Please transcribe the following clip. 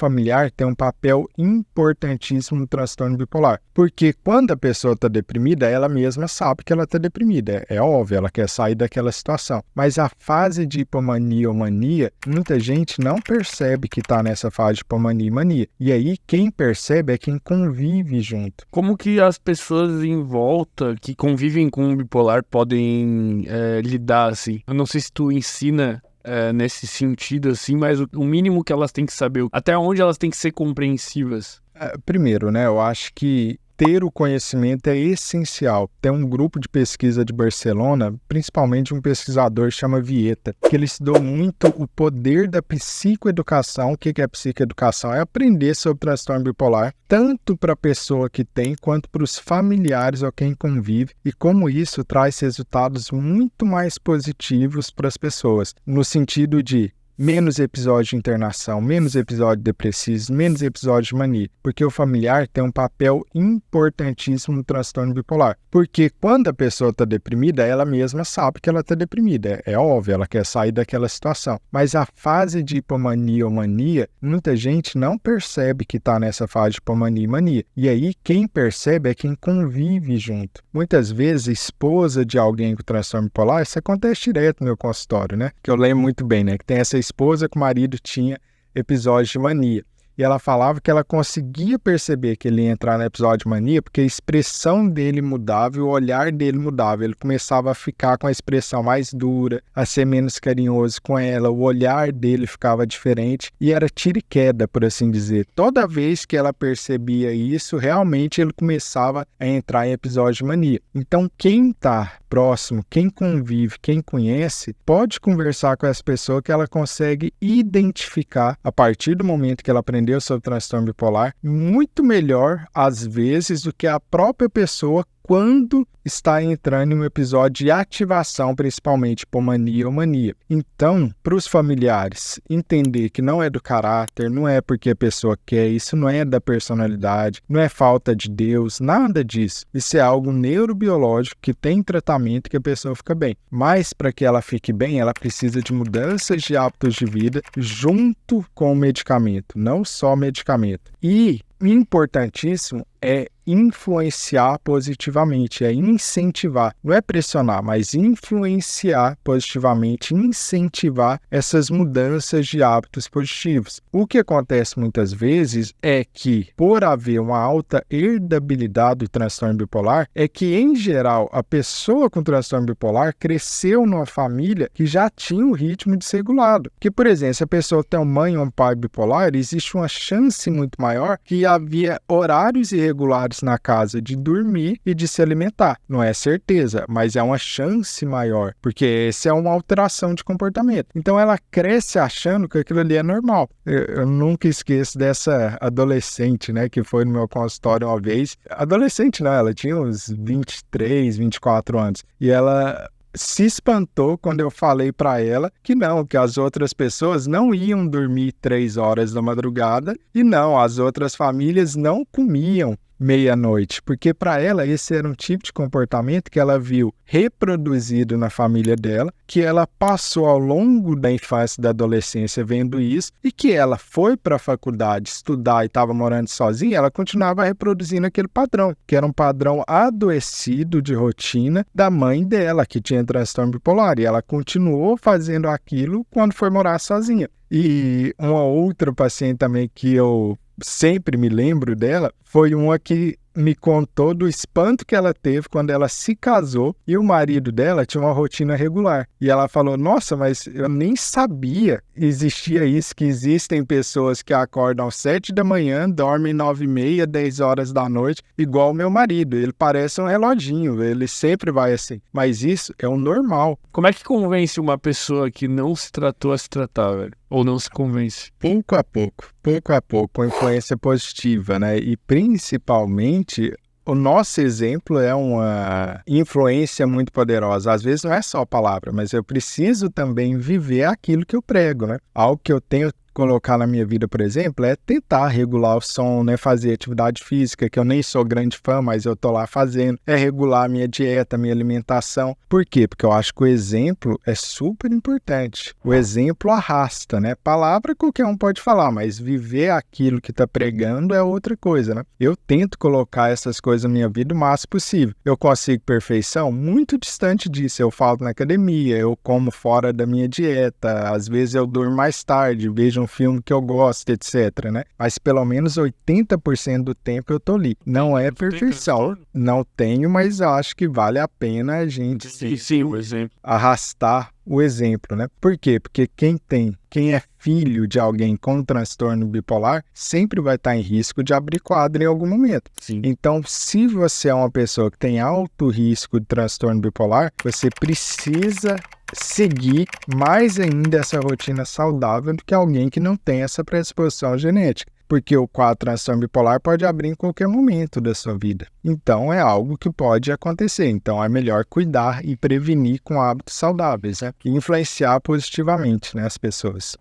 familiar tem um papel importantíssimo no transtorno bipolar. Porque quando a pessoa está deprimida, ela mesma sabe que ela está deprimida. É óbvio, ela quer sair daquela situação. Mas a fase de hipomania ou mania, muita gente não percebe que está nessa fase de hipomania e mania. E aí, quem percebe é quem convive junto. Como que as pessoas em volta que convivem com o bipolar podem lidar, assim? Eu não sei se tu ensina nesse sentido, assim, mas o mínimo que elas têm que saber, até onde elas têm que ser compreensivas. Primeiro, né, eu acho que ter o conhecimento é essencial. Tem um grupo de pesquisa de Barcelona, principalmente um pesquisador chama Vieta, que ele estudou muito o poder da psicoeducação. O que é psicoeducação? É aprender sobre transtorno bipolar, tanto para a pessoa que tem, quanto para os familiares ou quem convive, e como isso traz resultados muito mais positivos para as pessoas, no sentido de menos episódios de internação, menos episódios depressivos, menos episódios de mania. Porque o familiar tem um papel importantíssimo no transtorno bipolar. Porque quando a pessoa está deprimida, ela mesma sabe que ela está deprimida. É óbvio, ela quer sair daquela situação. Mas a fase de hipomania ou mania, muita gente não percebe que está nessa fase de hipomania e mania. E aí, quem percebe é quem convive junto. Muitas vezes, a esposa de alguém com transtorno bipolar, isso acontece direto no meu consultório, né? Que eu lembro muito bem, né? Que tem essa esposa que o marido tinha episódios de mania. E ela falava que ela conseguia perceber que ele ia entrar no episódio de mania porque a expressão dele mudava e o olhar dele mudava. Ele começava a ficar com a expressão mais dura, a ser menos carinhoso com ela, o olhar dele ficava diferente e era tiro e queda, por assim dizer. Toda vez que ela percebia isso, realmente ele começava a entrar em episódio de mania. Então, quem está próximo, quem convive, quem conhece, pode conversar com essa pessoa que ela consegue identificar, a partir do momento que ela aprendeu sobre transtorno bipolar, muito melhor, às vezes, do que a própria pessoa quando está entrando em um episódio de ativação, principalmente hipomania ou mania. Então, para os familiares, entender que não é do caráter, não é porque a pessoa quer, isso não é da personalidade, não é falta de Deus, nada disso. Isso é algo neurobiológico que tem tratamento que a pessoa fica bem. Mas para que ela fique bem, ela precisa de mudanças de hábitos de vida junto com o medicamento, não só medicamento. E importantíssimo é influenciar positivamente, é incentivar, não é pressionar, mas influenciar positivamente, incentivar essas mudanças de hábitos positivos. O que acontece muitas vezes é que, por haver uma alta herdabilidade do transtorno bipolar, é que, em geral, a pessoa com transtorno bipolar cresceu numa família que já tinha o ritmo desregulado. Que, por exemplo, se a pessoa tem uma mãe ou um pai bipolar, existe uma chance muito maior que havia horários irregulares na casa de dormir e de se alimentar. Não é certeza, mas é uma chance maior, porque essa é uma alteração de comportamento. Então ela cresce achando que aquilo ali é normal. Eu nunca esqueço dessa adolescente, né, que foi no meu consultório uma vez. Adolescente não, ela tinha uns 23, 24 anos. E ela se espantou quando eu falei para ela que não, que as outras pessoas não iam dormir 3 horas da madrugada e não, as outras famílias não comiam meia-noite, porque para ela esse era um tipo de comportamento que ela viu reproduzido na família dela, que ela passou ao longo da infância e da adolescência vendo isso, e que ela foi para a faculdade estudar e estava morando sozinha, ela continuava reproduzindo aquele padrão, que era um padrão adoecido de rotina da mãe dela, que tinha transtorno bipolar, e ela continuou fazendo aquilo quando foi morar sozinha. E uma outra paciente também que eu sempre me lembro dela, foi uma que me contou do espanto que ela teve quando ela se casou e o marido dela tinha uma rotina regular. E ela falou, nossa, mas eu nem sabia existia isso, que existem pessoas que acordam às 7 da manhã, dormem 9h30, 10 horas da noite, igual o meu marido. Ele parece um reloginho, ele sempre vai assim. Mas isso é o normal. Como é que convence uma pessoa que não se tratou a se tratar, velho? Ou não se convence? Pouco a pouco, com influência positiva, né? E principalmente, o nosso exemplo é uma influência muito poderosa. Às vezes não é só a palavra, mas eu preciso também viver aquilo que eu prego, né? Algo que eu tenho colocar na minha vida, por exemplo, é tentar regular o sono, né? Fazer atividade física, que eu nem sou grande fã, mas eu tô lá fazendo. É regular a minha dieta, a minha alimentação. Por quê? Porque eu acho que o exemplo é super importante. O exemplo arrasta, né? Palavra qualquer um pode falar, mas viver aquilo que tá pregando é outra coisa, né? Eu tento colocar essas coisas na minha vida o máximo possível. Eu consigo perfeição? Muito distante disso. Eu falto na academia, eu como fora da minha dieta, às vezes eu durmo mais tarde, vejo um filme que eu gosto, etc, né? Mas pelo menos 80% do tempo eu tô ali. Não é perfeição, não tenho, mas eu acho que vale a pena a gente Sim, o exemplo. arrastar o exemplo, né? Por quê? Porque quem é filho de alguém com transtorno bipolar sempre vai estar em risco de abrir quadro em algum momento. Sim. Então, se você é uma pessoa que tem alto risco de transtorno bipolar, você precisa seguir mais ainda essa rotina saudável do que alguém que não tem essa predisposição genética. Porque o quadro transtorno bipolar pode abrir em qualquer momento da sua vida. Então, é algo que pode acontecer. Então, é melhor cuidar e prevenir com hábitos saudáveis, né? E influenciar positivamente, né, as pessoas.